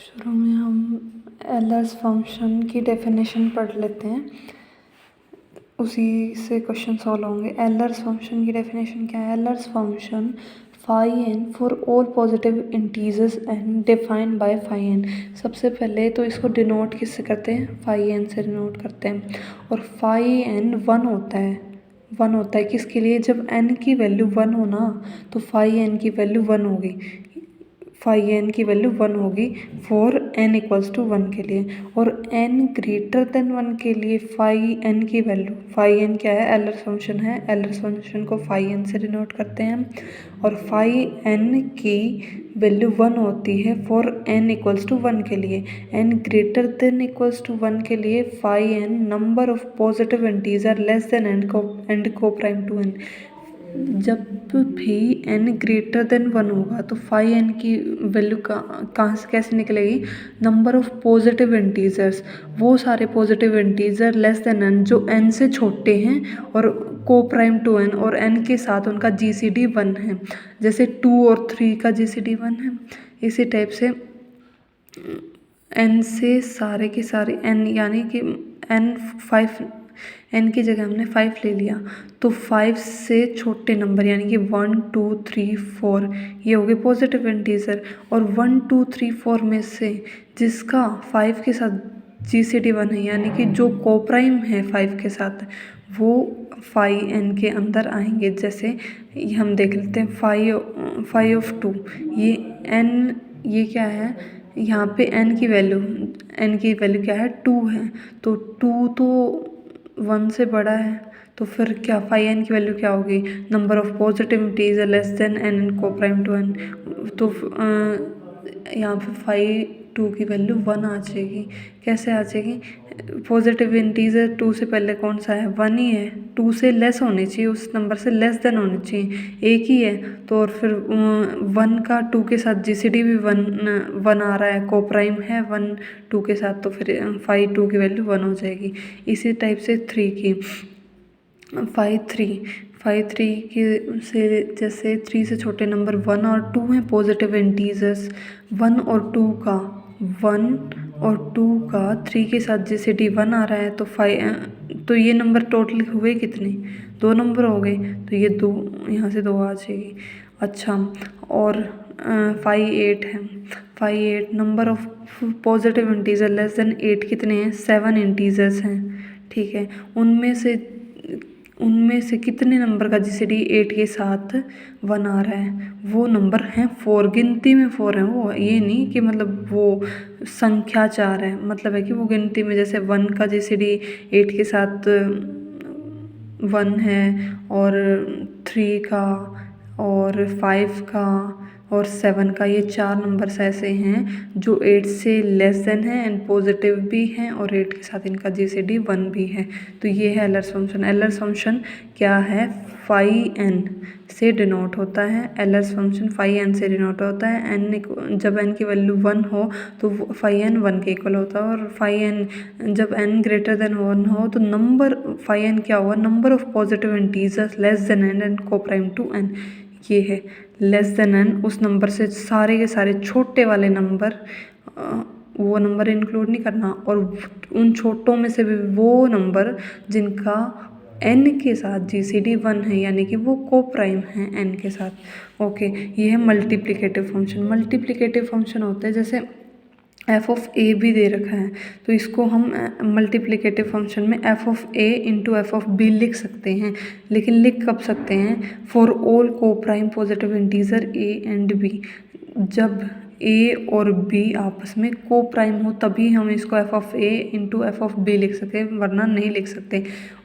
शुरू में हम एलर्स फंक्शन की डेफिनेशन पढ़ लेते हैं, उसी से क्वेश्चन सॉल्व होंगे। एलर्स फंक्शन की डेफिनेशन क्या है? Euler's function phi n for all positive integers and defined by phi n. सबसे पहले तो इसको डिनोट किससे करते हैं? फाई एन से डिनोट करते हैं। और फाई एन वन होता है किसके लिए? जब एन की वैल्यू वन हो ना, तो फाई एन की वैल्यू वन होगी। फाई एन की वैल्यू वन होगी for n equals to one के लिए। और एन ग्रेटर देन वन के लिए फाई एन की वैल्यू, फाई एन क्या है? एलर्स फंक्शन है। एलर्स फंक्शन को फाई एन से डिनोट करते हैं। और फाई एन की वैल्यू वन होती है for n equals to one के लिए। N greater than equals to one के लिए phi n number of positive integer less than and coprime to n. जब भी n ग्रेटर देन वन होगा तो फाई एन की वैल्यू कहाँ से कैसे निकलेगी? नंबर ऑफ पॉजिटिव इंटीजर्स, वो सारे positive integer less then n जो n से छोटे हैं और को प्राइम टू n और n के साथ उनका GCD 1 है। जैसे 2 और 3 का GCD 1 है, इसी टाइप से n से सारे के सारे n, यानी कि n की जगह हमने 5 ले लिया, तो 5 से छोटे नंबर यानी कि 1 2 3 4 ये हो गए पॉजिटिव इंटीजर। और 1 2 3 4 में से जिसका 5 के साथ GCD 1 है, यानी कि जो कोप्राइम है 5 के साथ, वो फाई एन के अंदर आएंगे। जैसे हम देख लेते हैं फाई ऑफ 2, ये n, ये क्या है? यहाँ पे n की वैल्यू क्या है? 2 है। तो 2 तो 1 से बड़ा है, तो फिर क्या फाई एन की वैल्यू क्या होगी? Number of positive integer less than n and coprime to n. तो यहाँ पे फाई 2 की वैल्यू 1 आ जाएगी। कैसे आ जाएगी? पॉजिटिव इंटीजर 2 से पहले कौन सा है? 1 ही है। 2 से लेस होनी चाहिए, उस नंबर से लेस देन होनी चाहिए, एक ही है। तो और फिर 1 का 2 के साथ GCD भी 1 आ रहा है, को प्राइम है 1 2 के साथ, तो फिर फाई 2 की वैल्यू 1 हो जाएगी। इसी टाइप से 3 की फाई थ्री की से, जैसे 3 से छोटे नंबर 1 और 2 हैं पॉजिटिव इंटीजर्स। 1 और 2 का 3 के साथ GCD 1 आ रहा है, तो ये नंबर टोटल हुए कितने? 2 नंबर हो गए, तो ये 2 यहाँ से 2 आ जाएगी। अच्छा, और फाई 8 है। Phi 8 number of positive integer less than 8 कितने हैं? 7 इंटीजर्स हैं। ठीक है, उनमें से कितने नंबर का GCD 8 के साथ 1 आ रहा है? वो नंबर हैं 4, गिनती में 4 हैं वो, ये नहीं कि मतलब वो संख्या 4 है, मतलब है कि वो गिनती में, जैसे 1 का GCD 8 के साथ 1 है, और 3 का और 5 का और 7 का, ये 4 नंबर्स ऐसे हैं जो 8 से लेस देन है एंड पॉजिटिव भी हैं, और 8 के साथ इनका GCD 1 भी है। तो ये है एलर्स फंक्शन। एलर्स फंक्शन क्या है? फाई एन से डिनोट होता है। एलर्स फंक्शन फाई एन से डिनोट होता है। जब n की वैल्यू 1 हो तो फाई एन 1 के इक्वल होता है, और फाई एन जब n ग्रेटर देन 1 हो तो फाई एन क्या होगा? Number of positive integers less than n and coprime to n। ये है लेस देन n, उस नंबर से सारे के सारे छोटे वाले नंबर, वो नंबर इंक्लूड नहीं करना, और उन छोटों में से भी वो नंबर जिनका n के साथ GCD 1 है, यानी कि वो को प्राइम है n के साथ। ओके, ये है मल्टीप्लिकेटिव फंक्शन। मल्टीप्लिकेटिव फंक्शन होता है, जैसे एफ ऑफ ए भी दे रखा है, तो इसको हम मल्टीप्लिकेटिव फंक्शन में f of a into f of b लिख सकते हैं। लेकिन लिख कब सकते हैं? For all coprime positive integer a and b. जब ए और बी आपस में को प्राइम हो तभी हम इसको f of a into f of b लिख सकते हैं, वरना नहीं लिख सकते।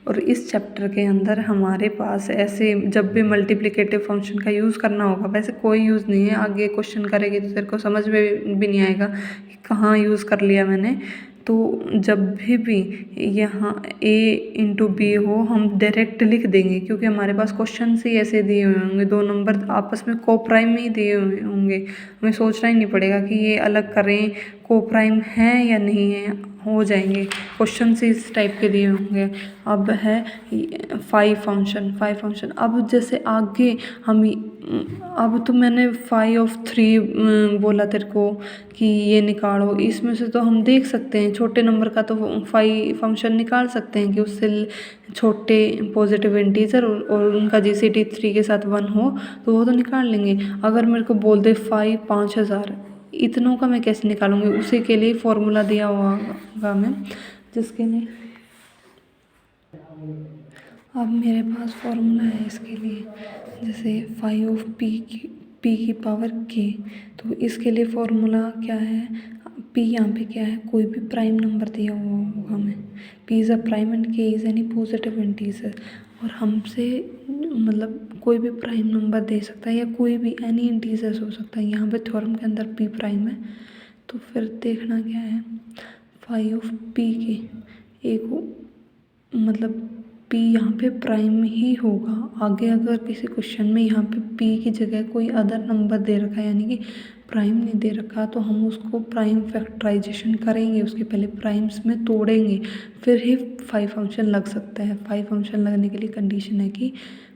और इस चैप्टर के अंदर हमारे पास ऐसे जब भी मल्टीप्लिकेटिव फंक्शन का यूज़ करना होगा, वैसे कोई यूज़ नहीं है, आगे क्वेश्चन करेगी तो तेरे को समझ में भी नहीं आएगा कि कहाँ यूज़ कर लिया मैंने। तो जब भी यहाँ a इंटू बी हो हम डायरेक्ट लिख देंगे, क्योंकि हमारे पास क्वेश्चन से ही ऐसे दिए हुए होंगे, 2 नंबर आपस में को प्राइम में ही दिए हुए होंगे, हमें सोचना ही नहीं पड़ेगा कि ये अलग करें को प्राइम हैं या नहीं है, हो जाएंगे। क्वेश्चन से इस टाइप के दिए होंगे। अब है 5 फंक्शन। अब जैसे आगे हम अब तो मैंने 5 of 3 बोला तेरे को कि ये निकालो, इसमें से तो हम देख सकते हैं छोटे नंबर का तो 5 फंक्शन निकाल सकते हैं कि उससे छोटे पॉजिटिव इंटीजर और उनका जीसीडी 3 के साथ 1 हो तो वो तो निकाल लेंगे। अगर मेरे को बोल दे 5000, इतनों का मैं कैसे निकालूंगी? उसी के लिए फॉर्मूला दिया हुआ होगा मैं, जिसके लिए अब मेरे पास फॉर्मूला है इसके लिए, जैसे 5 की पावर k, तो इसके लिए फॉर्मूला क्या है? p यहाँ पे क्या है? कोई भी प्राइम नंबर दिया हुआ होगा हमें, p is a prime and k is any positive integer, और हमसे मतलब कोई भी प्राइम नंबर दे सकता है या कोई भी एनी इंटीजर्स हो सकता है। यहाँ पे थ्योरम के अंदर p प्राइम है, तो फिर देखना क्या है? 5 के एक मतलब p यहाँ पे प्राइम ही होगा। आगे अगर किसी क्वेश्चन में यहाँ पे p की जगह कोई अदर नंबर दे रखा है यानी कि प्राइम नहीं दे रखा, तो हम उसको प्राइम फैक्टराइजेशन करेंगे, उसके पहले प्राइम्स में तोड़ेंगे, फिर ही 5 फंक्शन लग सकता है। 5 फंक्शन लगने के लिए कंडीशन है कि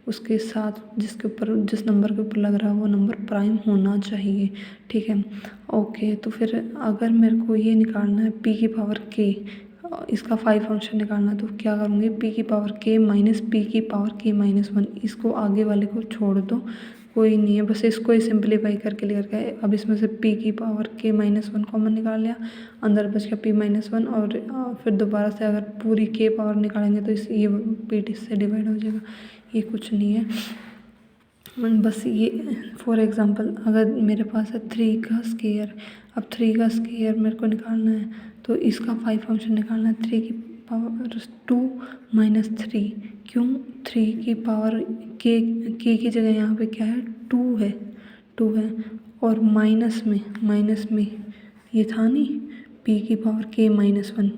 उसके साथ जिस नंबर के ऊपर लग रहा है वो नंबर प्राइम होना चाहिए। ठीक है, ओके। तो फिर अगर मेरे को ये निकालना है p की पावर k, इसका 5 फंक्शन निकालना है, तो क्या करूँगी? p की पावर k माइनस p की पावर k माइनस 1, इसको आगे वाले को छोड़ दो, कोई नहीं है, बस इसको ही सिंप्लीफाई करके लेकर के। अब इसमें से p की पावर k माइनस 1 कॉमन निकाल लिया, अंदर बच गया p माइनस 1, और फिर दोबारा से अगर पूरी k पावर निकालेंगे तो ये p इससे डिवाइड हो जाएगा। ये कुछ नहीं है, बस ये फॉर एग्ज़ाम्पल अगर मेरे पास है 3 का स्क्वायर। अब 3 का स्क्वायर मेरे को निकालना है, तो इसका 5 फंक्शन निकालना है। 3 की पावर 2 माइनस 3, क्यों? 3 की पावर k की जगह यहाँ पे क्या है? 2 है, और माइनस में ये था नहीं, p की पावर k माइनस 1,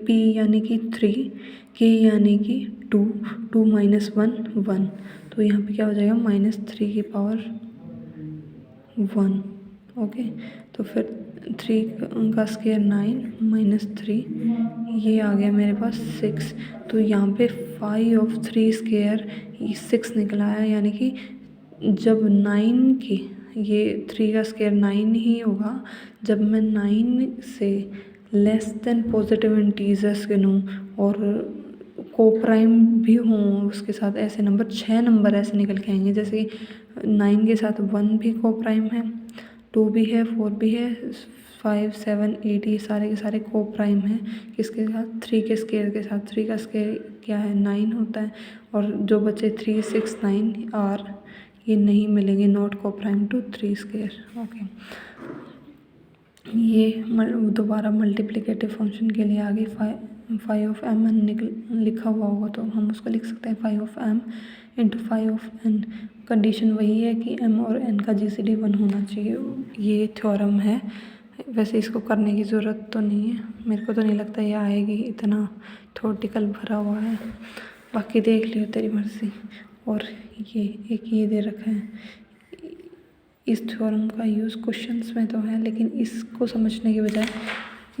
p यानी कि 3, k यानी कि 2 माइनस 1, तो यहाँ पे क्या हो जाएगा? -3 की पावर 1। ओके, तो फिर 3 का स्क्वायर 9 माइनस 3, ये आ गया मेरे पास 6। तो यहाँ पे 5/3 स्क्वायर 6 निकला है, यानी कि जब 9 के ये 3 का स्क्वायर 9 ही होगा जब मैं 9 से लेस देन पॉजिटिव इंटीजर्स गिनूँ और को प्राइम भी हों उसके साथ। ऐसे नंबर 6 नंबर ऐसे निकल के आएंगे, जैसे 9 के साथ 1 भी को प्राइम है, 2 भी है, 4 भी है, 5, 7, 8 ये सारे के सारे को प्राइम हैं। किसके साथ? 3 के स्क्वायर के साथ। 3 का स्क्वायर क्या है? 9 होता है, और जो बचे 3, 6, 9 आर ये नहीं मिलेंगे, नॉट को प्राइम टू 3 स्क्वायर। ओके, ये दोबारा मल्टीप्लिकेटिव फंक्शन के लिए आगे 5 लिखा हुआ होगा तो हम उसको लिख सकते हैं 5 इंटू 5 कंडीशन वही है कि m और n का जीसीडी 1 होना चाहिए। ये थ्योरम है, वैसे इसको करने की ज़रूरत तो नहीं है, मेरे को तो नहीं लगता ये आएगी, इतना थ्योरेटिकल भरा हुआ है, बाकी देख लियो तेरी मर्ज़ी। और ये एक ये दे रखा है, इस थ्योरम का यूज़ क्वेश्चंस में तो है, लेकिन इसको समझने के बजाय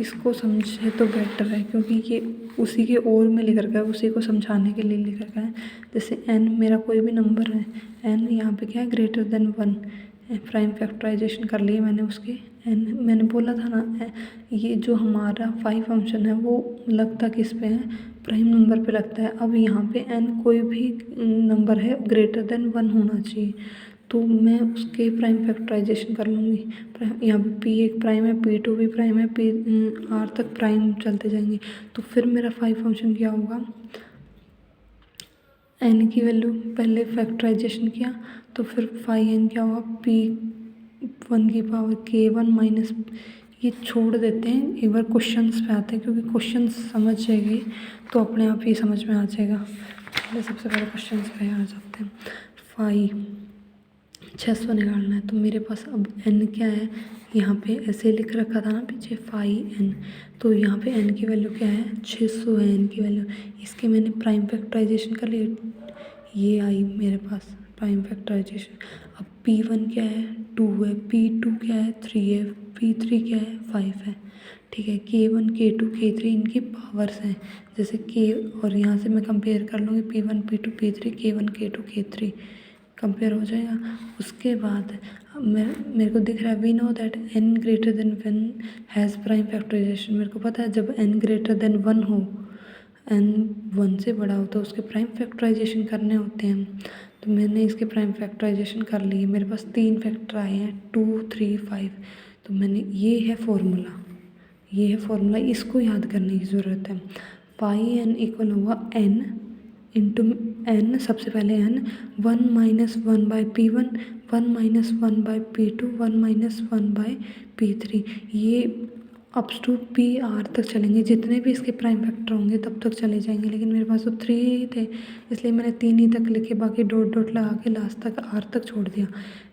इसको समझे तो बेटर है, क्योंकि ये उसी के और में लिख रखा है, उसी को समझाने के लिए लिख रखा है। जैसे n मेरा कोई भी नंबर है, n यहाँ पे क्या है? ग्रेटर देन 1, प्राइम फैक्टराइजेशन कर लिए मैंने उसके। n मैंने बोला था ना, ये जो हमारा 5 फंक्शन है वो लगता किस पे है? प्राइम नंबर पे लगता है। अब यहाँ पे n कोई भी नंबर है ग्रेटर देन 1 होना चाहिए, तो मैं उसके प्राइम फैक्टराइजेशन कर लूँगी। यहाँ पे p एक प्राइम है, p2 भी प्राइम है, r तक प्राइम चलते जाएंगे। तो फिर मेरा 5 फंक्शन क्या होगा? n की वैल्यू पहले फैक्टराइजेशन किया, तो फिर 5n क्या होगा? p1 की पावर k1 माइनस, ये छोड़ देते हैं, एक बार क्वेश्चंस पे आते हैं, क्योंकि क्वेश्चंस समझ जाएगी तो अपने आप ही समझ में आ जाएगा। पहले सबसे पहले क्वेश्चंस पे आ जाते हैं। 600 निकालना है, तो मेरे पास अब n क्या है? यहाँ पे ऐसे लिख रखा था ना पीछे 5n, तो यहाँ पे n की वैल्यू क्या है? 600 है n की वैल्यू। इसके मैंने प्राइम फैक्टराइजेशन कर लिया, ये आई मेरे पास प्राइम फैक्टराइजेशन। अब P1 क्या है 2 है, P2 क्या है 3 है, P3 क्या है 5 है। ठीक है, K1 K2 K3 इनकी पावर्स हैं। जैसे K और यहाँ से मैं कंपेयर कर लूँगी P1 P2 P3 K1 K2 K3 compare हो जाएगा। उसके बाद मेरे को दिख रहा है we know that n greater than 1 has prime factorization. मेरे को पता है जब n ग्रेटर देन 1 हो, n 1 से बड़ा हो तो उसके प्राइम फैक्टराइजेशन करने होते हैं। तो मैंने इसके प्राइम फैक्टराइजेशन कर लिए। मेरे पास 3 फैक्टर आए हैं 2 3 5। तो मैंने ये है फॉर्मूला, इसको याद करने की ज़रूरत है। पाई n इक्वल होगा n इंटू n, सबसे पहले n 1 minus 1/P1 1 minus 1/P2 1 minus 1/P3। ये अप्स टू PR तक चलेंगे, जितने भी इसके प्राइम फैक्टर होंगे तब तक चले जाएंगे। लेकिन मेरे पास तो 3 ही थे, इसलिए मैंने 3 ही तक लिखे, बाकी डॉट डॉट लगा के लास्ट तक R तक छोड़ दिया।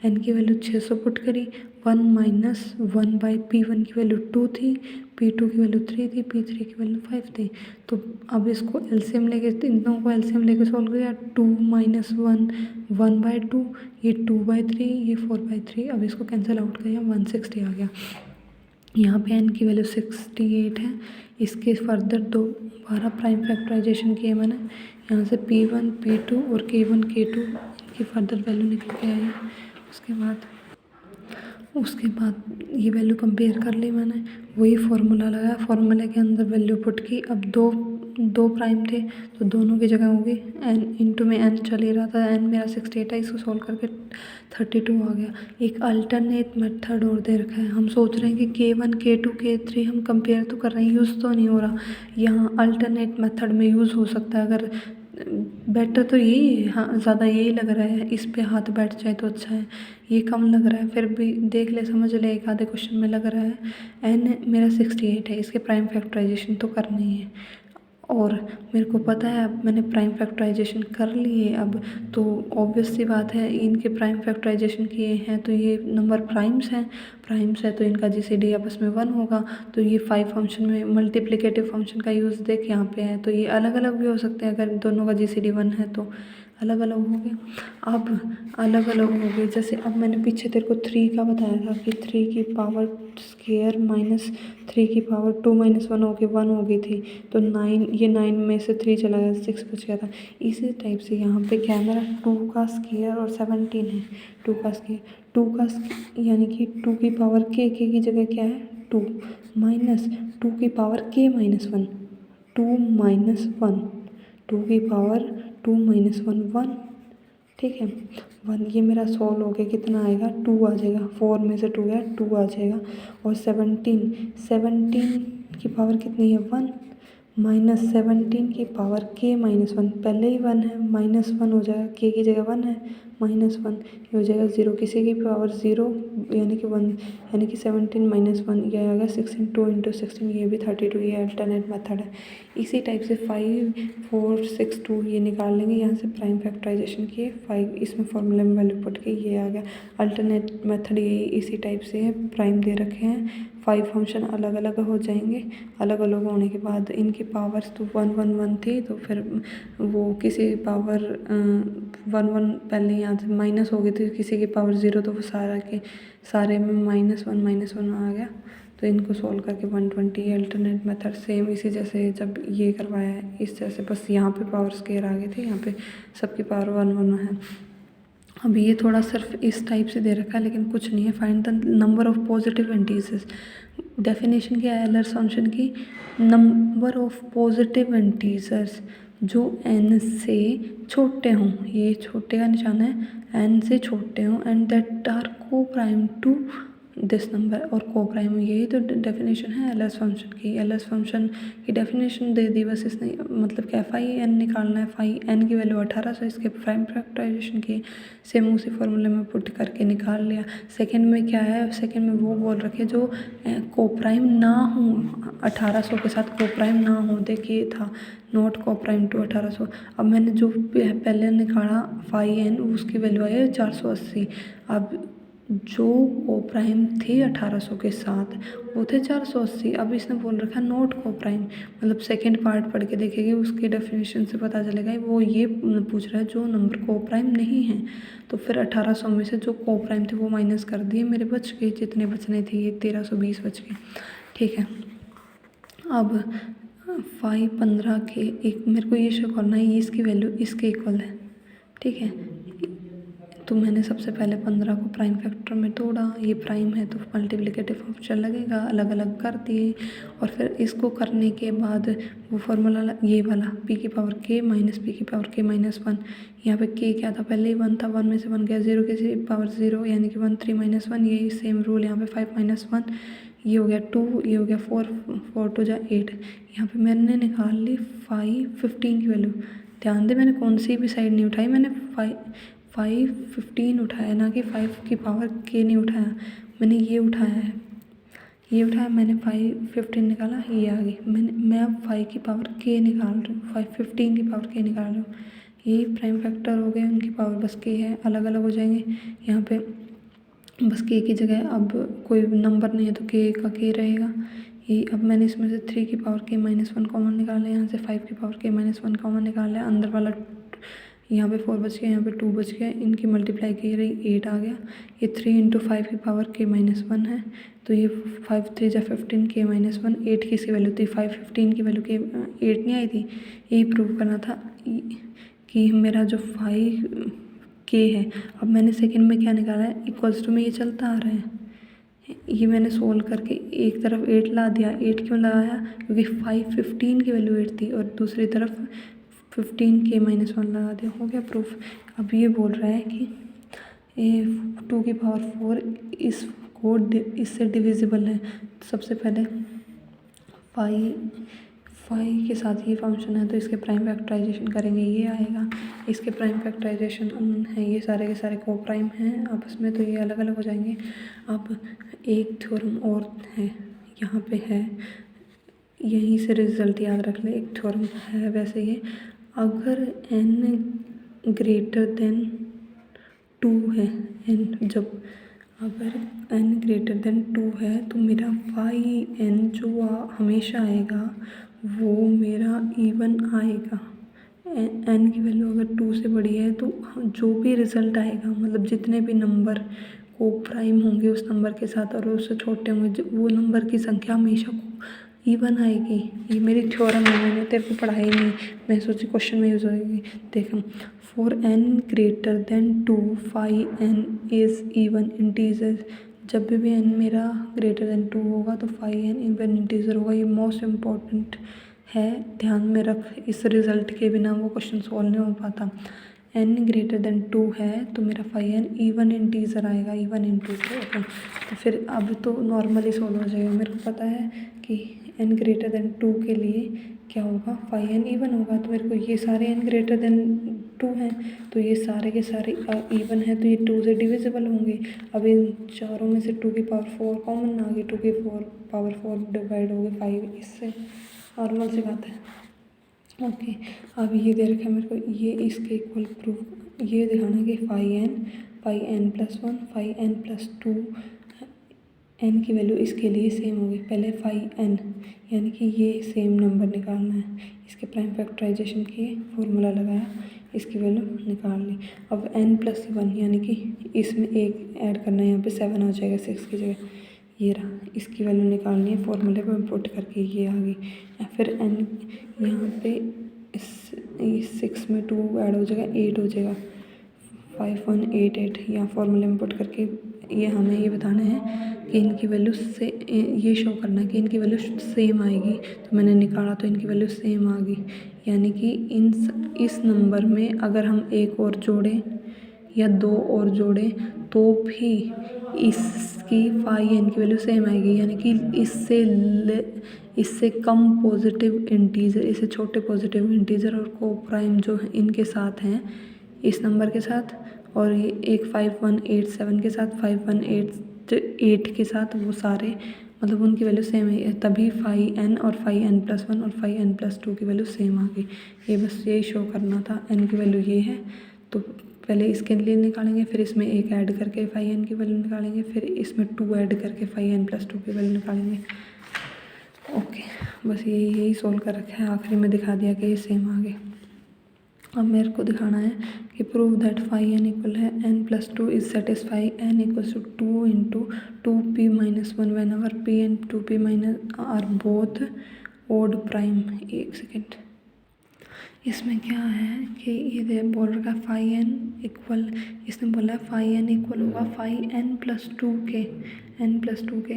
n की वैल्यू 600 पुट करी, 1 माइनस 1/P1 की वैल्यू 2 थी, P2 की वैल्यू 3 थी, P3 की वैल्यू 5 थी। तो अब इसको एलसीएम लेके, इन दोनों को एलसीएम लेके सॉल्व किया, 2 माइनस 1 1/2, ये 2/3, ये 4/3। अब इसको कैंसिल आउट किया 160 आ गया। यहाँ पे n की वैल्यू 68 है। इसके फर्दर दोबारा प्राइम फैक्टराइजेशन किए मैंने। यहाँ से P1 P2 और K1 K2 इनकी फर्दर वैल्यू निकल के आई। उसके बाद ये वैल्यू कंपेयर कर ली मैंने, वही फार्मूला लगाया, फार्मूले के अंदर वैल्यू पुट की। अब दो प्राइम थे तो दोनों की जगह होगी n, इंटू में n चल ही रहा था, n मेरा 68 है, इसको सॉल्व करके 32 आ गया। एक अल्टरनेट मेथड और दे रखा है, हम सोच रहे हैं कि K1 K2 K3 हम कंपेयर तो कर रहे हैं, यूज़ तो नहीं हो रहा। यहाँ अल्टरनेट मेथड में यूज़ हो सकता है, अगर बेटर तो यही है, हाँ ज़्यादा यही लग रहा है, इस पे हाथ बैठ जाए तो अच्छा है। ये कम लग रहा है, फिर भी देख ले समझ ले, एक आधे क्वेश्चन में लग रहा है। n मेरा 68 है, इसके प्राइम फैक्टराइजेशन तो करना ही है, और मेरे को पता है अब मैंने प्राइम फैक्टराइजेशन कर लिए। अब तो ऑब्वियस सी बात है, इनके प्राइम फैक्टराइजेशन किए हैं तो ये नंबर प्राइम्स है तो इनका जीसीडी आपस में 1 होगा। तो ये 5 फंक्शन में मल्टीप्लिकेटिव फंक्शन का यूज़ देख यहाँ पे है, तो ये अलग अलग भी हो सकते हैं। अगर दोनों का जीसीडी 1 है तो अलग अलग हो गए। अब अलग अलग हो गए, जैसे अब मैंने पीछे तेरे को 3 का बताया था कि 3 की पावर स्क्वायर माइनस 3 की पावर 2 माइनस 1 हो गई, 1 हो गई थी। तो 9, ये 9 में से 3 चला गया, 6 बच गया था। इसी टाइप से यहाँ पे क्या है, मेरा 2 का स्क्वायर और 17 है। 2 का यानी कि 2 की पावर k की जगह क्या है 2, माइनस 2 की पावर k माइनस 1, 2 माइनस 1, 2 की पावर 2 माइनस 1 1। ठीक है, 1 ये मेरा सॉल्व हो गया, कितना आएगा 2 आ जाएगा, 4 में से 2 गया 2 आ जाएगा। और 17 की पावर कितनी है 1, माइनस 17 की पावर k माइनस 1, पहले ही 1 है, माइनस 1 हो जाएगा, k की जगह 1 है, माइनस 1 ये हो जाएगा 0, किसी की पावर 0 यानी कि 1, यानी कि 17 माइनस 1 ये आ गया 16, 2 इंटू 16 ये भी 32। ये अल्टरनेट मेथड है। इसी टाइप से 5 4 6 2 ये निकाल लेंगे, यहाँ से प्राइम फैक्टराइजेशन किए 5, इसमें फॉर्मूले में वैल्यू पुट के ये आ गया। अल्टरनेट मेथड ये इसी टाइप से है, प्राइम दे रखे हैं, 5 फंक्शन अलग अलग हो जाएंगे। अलग अलग होने के बाद इनकी पावर्स तो 1 1 1 थी, तो फिर वो किसी पावर 1 1 पहले यहाँ से माइनस हो गई थी, किसी की पावर 0, तो वो सारे में -1 -1 आ गया। तो इनको सॉल्व करके 120। अल्टरनेट मेथड सेम इसी जैसे जब ये करवाया है, इस जैसे, बस यहाँ पे पावर स्क्वायर आ गए थे, यहाँ पे सबकी पावर 1 1 है। अब ये थोड़ा सिर्फ इस टाइप से दे रखा है, लेकिन कुछ नहीं है। Find the number of positive integers. Definition क्या है एलर्स फंक्शन की, नंबर ऑफ पॉजिटिव इंटीजर्स जो n से छोटे हों, ये छोटे का निशान है, n से छोटे हों, एंड दैट आर को प्राइम टू दिस नंबर, और को प्राइम, यही तो डेफिनेशन है एलएस फंक्शन की। एलएस फंक्शन की डेफिनेशन दे दी, बस इसने मतलब क्या फाई एन निकालना है। फाई एन की वैल्यू 1800, इसके प्राइम फैक्टराइजेशन की सेम उसी फॉर्मूले में पुट करके निकाल लिया। सेकंड में क्या है, सेकंड में वो बोल रखे जो को प्राइम ना हो, 1800 के साथ को प्राइम ना हो, देखिए था नॉट को प्राइम टू 1800। अब मैंने जो पहले निकाला फाई एन, उसकी वैल्यू आई है 480। अब जो को प्राइम थे 1800 के साथ वो थे 480। अब इसने बोल रखा है नोट को प्राइम, मतलब सेकंड पार्ट पढ़ के देखेंगे उसकी डेफिनेशन से पता चलेगा। वो ये पूछ रहा है जो नंबर को प्राइम नहीं है, तो फिर 1800 में से जो को प्राइम थे वो माइनस कर दिए, मेरे बच गए जितने बचने थे, ये 1320 बच गए। ठीक है, अब 515 के एक मेरे को ये शो करना है, ये इसकी वैल्यू इसके इक्वल है। ठीक है, तो मैंने सबसे पहले 15 को प्राइम फैक्टर में तोड़ा, ये प्राइम है तो मल्टीप्लिकेटिव फंक्शन लगेगा, अलग अलग कर दिए। और फिर इसको करने के बाद वो फार्मूला ये वाला p की पावर k माइनस p की पावर k माइनस 1, यहाँ पे k क्या था पहले ही 1 था, 1 में से 1 गया 0 की पावर 0 यानी कि 1 3 माइनस 1, यही सेम रूल यहाँ पे 5 माइनस 1, ये हो गया 2, ये हो गया 4, 4 2 जा 8। यहाँ पे मैंने निकाल ली 515 की वैल्यू। ध्यान दे मैंने कौन सी भी साइड नहीं उठाई, मैंने 515 उठाया, ना कि 5 की पावर k नहीं उठाया, मैंने ये उठाया है, ये उठाया मैंने 515 निकाला, ये आ गई। मैं अब 5 की पावर k निकाल रही हूँ, 515 की पावर k निकाल रही हूँ। यही प्राइम फैक्टर हो गए, उनकी पावर बस k है, अलग अलग हो जाएंगे। यहाँ पे बस k की जगह अब कोई नंबर नहीं है तो k का k रहेगा। ये अब मैंने इसमें से 3 की पावर k माइनस 1 कॉमन निकाला, यहाँ से 5 की पावर k माइनस 1 कॉमन निकाला, अंदर वाला यहाँ पे 4 बच गया, यहाँ पे 2 बच गया, इनकी मल्टीप्लाई की रही 8 आ गया। ये 3 इंटू 5 की पावर k माइनस 1 है, तो ये 5 3 जा 15 k माइनस 1, 8 की इसकी वैल्यू थी, 515 की वैल्यू के 8 नहीं आई थी। यही प्रूव करना था कि मेरा जो 5 k है। अब मैंने सेकंड में क्या निकाला है, इक्वल्स टू में ये चलता आ रहा है, ये मैंने सोल्व करके एक तरफ 8 ला दिया। 8 क्यों लगाया, क्योंकि 515 की वैल्यू 8 थी और दूसरी तरफ 15 k माइनस 1 लगा दिया, हो गया प्रूफ। अब ये बोल रहा है कि 2 की पावर 4 इसको इससे डिविजिबल है। सबसे पहले 5 के साथ ये फंक्शन है तो इसके प्राइम फैक्टराइजेशन करेंगे, ये आएगा। इसके प्राइम फैक्टराइजेशन है, ये सारे के सारे को प्राइम हैं आपस में, तो ये अलग अलग हो जाएंगे। अब एक थ्योरम और है यहाँ पे है, यहीं से रिजल्ट याद रख ले। एक थ्योरम है वैसे ये, अगर n ग्रेटर देन 2 है, जब अगर n ग्रेटर देन 2 है तो मेरा फाई n जो हमेशा आएगा वो मेरा इवन आएगा। n की वैल्यू अगर 2 से बड़ी है तो जो भी रिजल्ट आएगा, मतलब जितने भी नंबर को प्राइम होंगे उस नंबर के साथ और उससे छोटे होंगे, वो नंबर की संख्या हमेशा इवन आएगी। ये मेरी थ्योरम है, मैंने तेरे को पढ़ाई नहीं, मैं सोची क्वेश्चन में यूज़ होगी। देख, for n greater than 2 phi n is even integer. जब भी n मेरा ग्रेटर देन 2 होगा तो फाई n इवन इंटीजर होगा। ये मोस्ट इम्पॉर्टेंट है, ध्यान में रख, इस रिजल्ट के बिना वो क्वेश्चन सॉल्व नहीं हो पाता। n ग्रेटर देन 2 है तो मेरा फाई n इवन इंटीजर आएगा, इवन इंटीजर। तो फिर अब तो नॉर्मली सॉल्व हो जाएगा। मेरे को पता है कि n ग्रेटर देन 2 के लिए क्या होगा, फाई n इवन होगा, तो मेरे को ये सारे n ग्रेटर देन 2 हैं तो ये सारे के सारे इवन है, तो ये 2 से डिविजिबल होंगे। अब इन चारों में से 2 की पावर 4 कॉमन आ गई, 2 की पावर 4 डिवाइड हो गई 5, इससे नॉर्मल सी बात है। ओके, अब ये दे रखा है मेरे को, ये इसके इक्वल प्रूफ ये दिखाना है कि phi n plus 1 phi n plus 2 n की वैल्यू इसके लिए सेम होगी। पहले फाई n यानी कि ये सेम नंबर निकालना है, इसके प्राइम फैक्टराइजेशन किए, फॉर्मूला लगाया, इसकी वैल्यू निकाल ली। अब n प्लस 1 यानी कि इसमें एक ऐड करना है, यहाँ पे 7 हो जाएगा 6 की जगह, ये रहा, इसकी वैल्यू निकालनी है, फॉर्मूले पर पुट करके ये आ गई। या फिर n यहाँ पे इस 6 में 2 ऐड हो जाएगा, 8 हो जाएगा, 5 1 8 8, यहाँ फॉर्मूले में पुट करके ये हमें ये बताना है कि इनकी वैल्यू से ये शो करना है कि इनकी वैल्यू सेम आएगी। तो मैंने निकाला तो इनकी वैल्यू सेम आ गई, यानी कि इस नंबर में अगर हम एक और जोड़ें या 2 और जोड़ें तो भी इसकी फाई n की वैल्यू सेम आएगी, यानी कि इससे कम पॉजिटिव इंटीजर, इससे छोटे पॉजिटिव इंटीजर और को प्राइम जो है इनके साथ हैं, इस नंबर के साथ, और ये एक 5187 के साथ, 5188 के साथ, वो सारे मतलब उनकी वैल्यू सेम है, तभी फाई n और फाई n प्लस 1 और फाई n प्लस 2 की वैल्यू सेम आ गई। ये बस यही शो करना था, n की वैल्यू ये है तो पहले इसके लिए निकालेंगे, फिर इसमें एक ऐड करके फाई एन की वैल्यू निकालेंगे, फिर इसमें 2 ऐड करके फाई एन प्लस 2 की वैल्यू निकालेंगे। ओके, बस यही सोल्व कर रखा है, आखिरी में दिखा दिया कि ये सेम आ गए। अब मेरे को दिखाना है कि prove that phi n equal है n plus 2 is satisfy n equals to 2 into 2p minus 1 when our p and 2p minus are both odd prime. एक सेकेंड, इसमें क्या है कि ये बोल रखा है फाई एन इक्वल, इसने बोला फाई एन इक्वल होगा फाई एन प्लस 2 के, n प्लस 2 के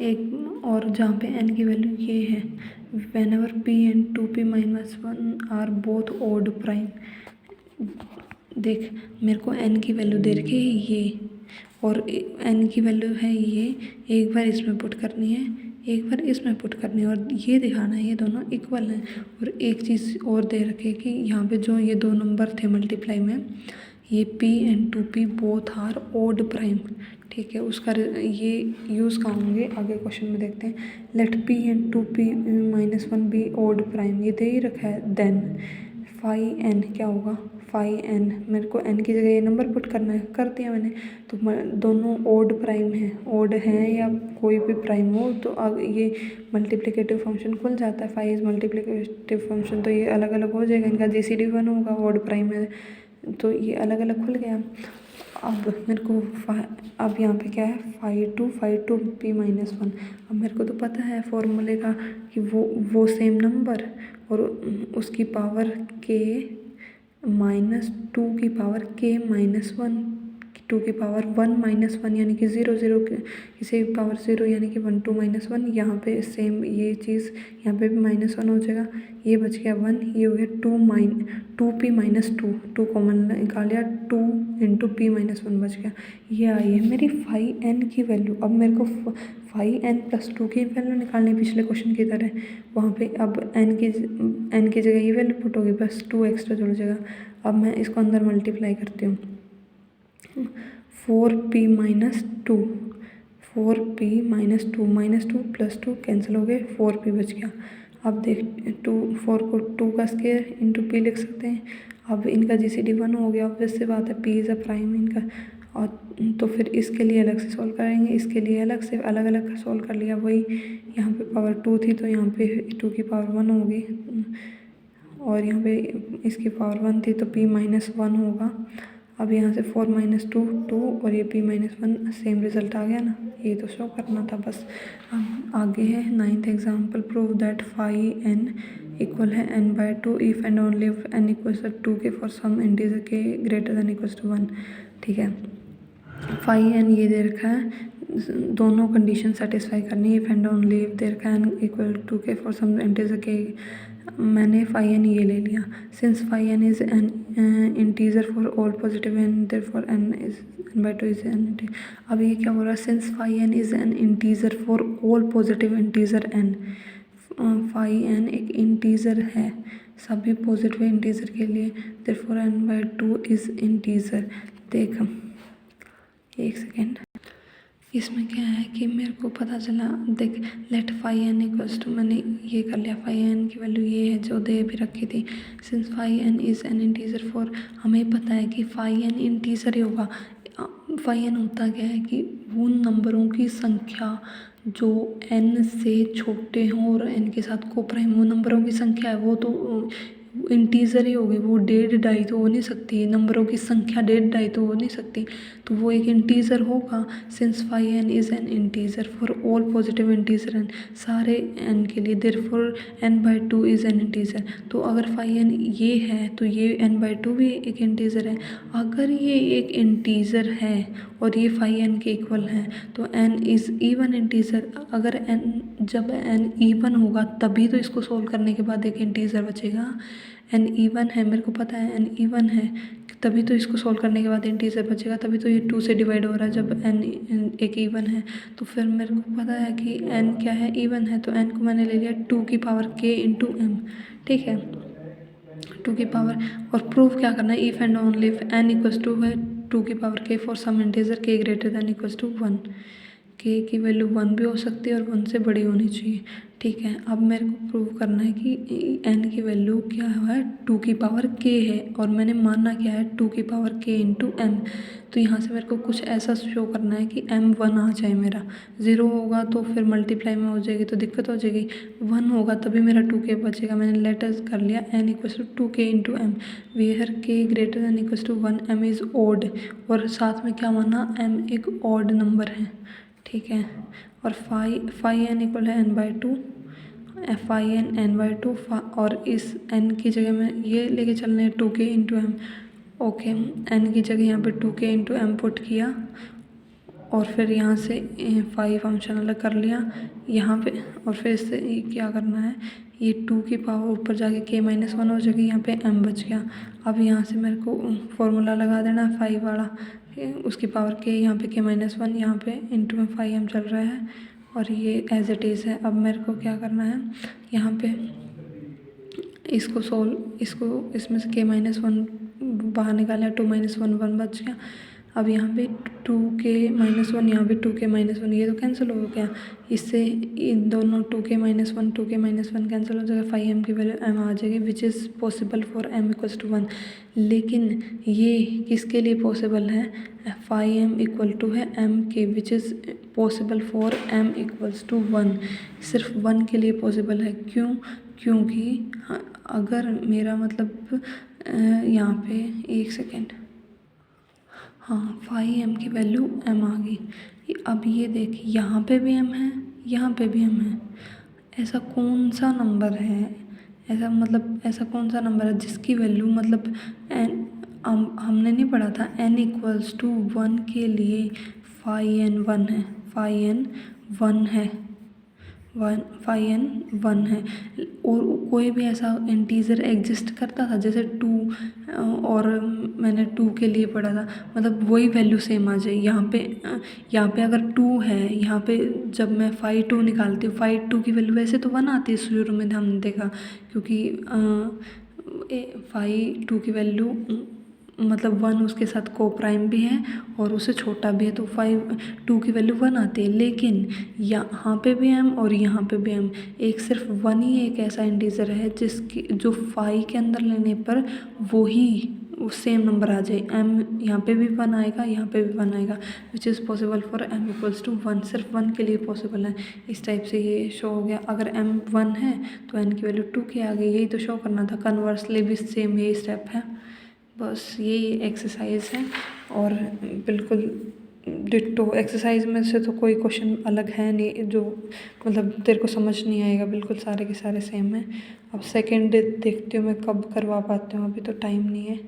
एक, और जहाँ पे n की वैल्यू ये है whenever p and 2p minus 1 are both odd prime. देख, मेरे को n की वैल्यू दे रखी है ये, और n की वैल्यू है ये, एक बार इसमें पुट करनी है, एक बार इसमें पुट करनी है, और ये दिखाना है ये दोनों इक्वल हैं। और एक चीज़ और दे रखे कि यहाँ पे जो ये 2 नंबर थे मल्टीप्लाई में, ये p and 2p both are odd prime. ठीक है, उसका ये यूज़ कहाँ होंगे आगे क्वेश्चन में देखते हैं। Let p and 2p minus 1 be odd prime, ये दे ही रखा है। देन फाई एन क्या होगा, फाई एन, मेरे को n की जगह ये नंबर पुट करना है, कर दिया मैंने। तो दोनों ओड प्राइम है, ओड हैं या कोई भी प्राइम हो तो अब ये मल्टीप्लिकेटिव फंक्शन खुल जाता है। फाई इज मल्टीप्लिकेटिव फंक्शन, तो ये अलग अलग हो जाएगा, इनका जीसीडी 1 होगा, ओड प्राइम है तो ये अलग अलग खुल गया। अब मेरे को अब यहाँ पे क्या है, फाई टू पी माइनस 1। अब मेरे को तो पता है फॉर्मूले का कि वो सेम नंबर और उसकी पावर के माइनस 2 की पावर के माइनस 1, 2 की पावर 1 माइनस 1 यानी कि 0 0 किसी पावर 0 यानी कि 1 2 माइनस 1। यहाँ पे सेम ये चीज़ यहाँ पे भी माइनस 1 हो जाएगा, ये बच गया 1, ये हो गया 2p माइनस 2 कॉमन निकाल लिया, 2 इंटू पी माइनस 1 बच गया। ये आई है मेरी फाई एन की वैल्यू। अब मेरे को फाई एन प्लस 2 की वैल्यू निकालनी, पिछले क्वेश्चन की तरह। वहाँ पे अब n की जगह ये वैल्यू पुट होगी, बस 2 एक्स्ट्रा जुड़ जाएगा। अब मैं इसको अंदर मल्टीप्लाई करती हूँ, 4p minus 2, 4p minus 2 plus 2 cancel हो गए, 4p बच गया। अब देख 4 को 2 का स्क्वायर इंटू p लिख सकते हैं। अब इनका जीसीडी 1 हो गया, ऑब्वियस सी बात है, p इज़ अ प्राइम इनका। और तो फिर इसके लिए अलग से सॉल्व करेंगे, इसके लिए अलग से अलग अलग सॉल्व कर लिया। वही यहाँ पे पावर 2 थी तो यहाँ पे 2 की पावर 1 होगी, और यहाँ पे इसकी पावर 1 थी तो p माइनस 1 होगा। अब यहाँ से 4 माइनस 2 2 और ये p माइनस 1, सेम रिजल्ट आ गया ना, ये तो शो करना था बस। अब आगे है 9th example, prove that phi n equal है n/2 if and only if n equals to k for some integer k greater than equals to 1। ठीक है, फाई एन ये दे रखा है, दोनों कंडीशन सेटिस्फाई करनी है। इफ एंड ओनली इफ दे रखा है n equal to k for some integer k, मैंने फाई एन ये ले लिया। Since phi n is an integer for all positive n therefore n/2 is an. अब ये क्या बोल रहा है, since phi n is an integer for all positive integer n, phi n एक इंटीजर है सभी पॉजिटिव इंटीजर के लिए, देयरफॉर n/2 इज इंटीजर। देख एक सेकेंड, इसमें क्या है कि मेरे को पता चला, देख let phi n equals to, मैंने ये कर लिया, फाई एन की वैल्यू ये है जो दे भी रखी थी। Since phi n is an integer for, हमें पता है कि फाई एन इंटीजर ही होगा। फाई एन होता क्या है कि उन नंबरों की संख्या जो n से छोटे हों और n के साथ को प्राइम, वो नंबरों की संख्या है, वो तो इंटीजर ही होगी, वो 1.5 2.5 तो हो नहीं सकती, नंबरों की संख्या 1.5 2.5 तो हो नहीं सकती, तो वो एक इंटीजर होगा। Since phi n is an integer for all positive integer n, सारे n के लिए, therefore n/2 is an integer. तो अगर फाई एन ये है तो ये n/2 भी एक इंटीजर है। अगर ये एक इंटीजर है और ये फाई एन के इक्वल है तो n इज़ इवन इंटीजर। अगर n, जब n इवन होगा तभी तो इसको सोल्व करने के बाद एक इंटीजर बचेगा। n इवन है, मेरे को पता है n इवन है, तभी तो इसको सोल्व करने के बाद इंटीजर बचेगा, तभी तो ये 2 से डिवाइड हो रहा है जब n एक इवन है। तो फिर मेरे को पता है कि n क्या है, इवन है, तो n को मैंने ले लिया 2 की पावर k इंटू m। ठीक है, 2 की पावर, और प्रूफ क्या करना है, if and only if n equals to है 2 की power k for some integer k greater than equals to 1। K की वैल्यू 1 भी हो सकती है और 1 से बड़ी होनी चाहिए। ठीक है, अब मेरे को प्रूव करना है कि n की वैल्यू क्या है, 2 की पावर k है और मैंने माना क्या है 2 की पावर k इंटू m। तो यहाँ से मेरे को कुछ ऐसा शो करना है कि m 1 आ जाए मेरा। 0 होगा तो फिर मल्टीप्लाई में हो जाएगी तो दिक्कत हो जाएगी, 1 होगा तभी मेरा 2k बचेगा। मैंने लेटर कर लिया n equals to 2k into m, where k greater than equals to 1, m is odd. और साथ में क्या माना, m एक ऑड नंबर है। ठीक है, और फाई n इक्वल है n/2, फाई n n/2, और इस n की जगह में ये लेके चलने हैं 2k into m। Okay, n की जगह यहाँ पे 2k इंटू m पुट किया और फिर यहाँ से फाई फंक्शन अलग कर लिया यहाँ पे, और फिर इससे क्या करना है, ये 2 की पावर ऊपर जाके k-1 हो जाएगी, यहाँ पे m बच गया। अब यहाँ से मेरे को फॉर्मूला लगा देना है 5 वाला, उसकी पावर k, यहाँ पे k-1, यहाँ पे इंटू में 5m चल रहा है और ये एज इट इज़ है। अब मेरे को क्या करना है, यहाँ पे इसको इसमें से k-1 बाहर निकाला, 2-1 बच गया। अब यहाँ पे 2k-1, यहाँ पे 2k-1, ये तो कैंसिल हो गया। इससे इन दोनों 2k-1 कैंसिल हो जाएगा, 5m की वैल्यू m आ जाएगी, which is possible for m equals to 1। लेकिन ये किसके लिए पॉसिबल है, 5m इक्वल टू है m के, which is possible for m equals to 1। सिर्फ 1 के लिए पॉसिबल है, क्यों, क्योंकि अगर मेरा मतलब यहाँ पे एक सेकेंड, हाँ 5m की वैल्यू m आ गई। अब ये देख, यहाँ पे भी m है, यहाँ पे भी m है। ऐसा कौन सा नंबर है, ऐसा कौन सा नंबर है जिसकी वैल्यू मतलब हमने नहीं पढ़ा था n इक्वल्स टू 1 के लिए फाई n 1 है, फाई n 1 है, 1 है। और कोई भी ऐसा इंटीजर एग्जिस्ट करता था जैसे 2, और मैंने 2 के लिए पढ़ा था, मतलब वही वैल्यू सेम आ जाए। यहाँ पे अगर 2 है, यहाँ पे जब मैं 5 निकालती हूँ, 5 की वैल्यू वैसे तो 1 आती है शुरू में हमने देखा, क्योंकि 5 की वैल्यू मतलब 1 उसके साथ को प्राइम भी है और उससे छोटा भी है, तो 2 की वैल्यू 1 आती है। लेकिन यहाँ पे भी m और यहाँ पे भी m, एक सिर्फ 1 ही एक ऐसा इंटीजर है जिसकी जो 5 के अंदर लेने पर वो ही सेम नंबर आ जाए, m यहाँ पे भी 1 आएगा, यहाँ पे भी 1 आएगा, which is possible for m equals to 1। सिर्फ 1 के लिए पॉसिबल है। इस टाइप से ये शो हो गया। अगर m 1 है तो n की वैल्यू 2k आ गई, यही तो शो करना था। कन्वर्सली भी सेम यही स्टेप है, बस यही एक्सरसाइज है। और बिल्कुल डिट्टो एक्सरसाइज में से तो कोई क्वेश्चन अलग है नहीं जो मतलब तेरे को समझ नहीं आएगा, बिल्कुल सारे के सारे सेम है। अब सेकंड देखती हूँ मैं कब करवा पाती हूँ, अभी तो टाइम नहीं है।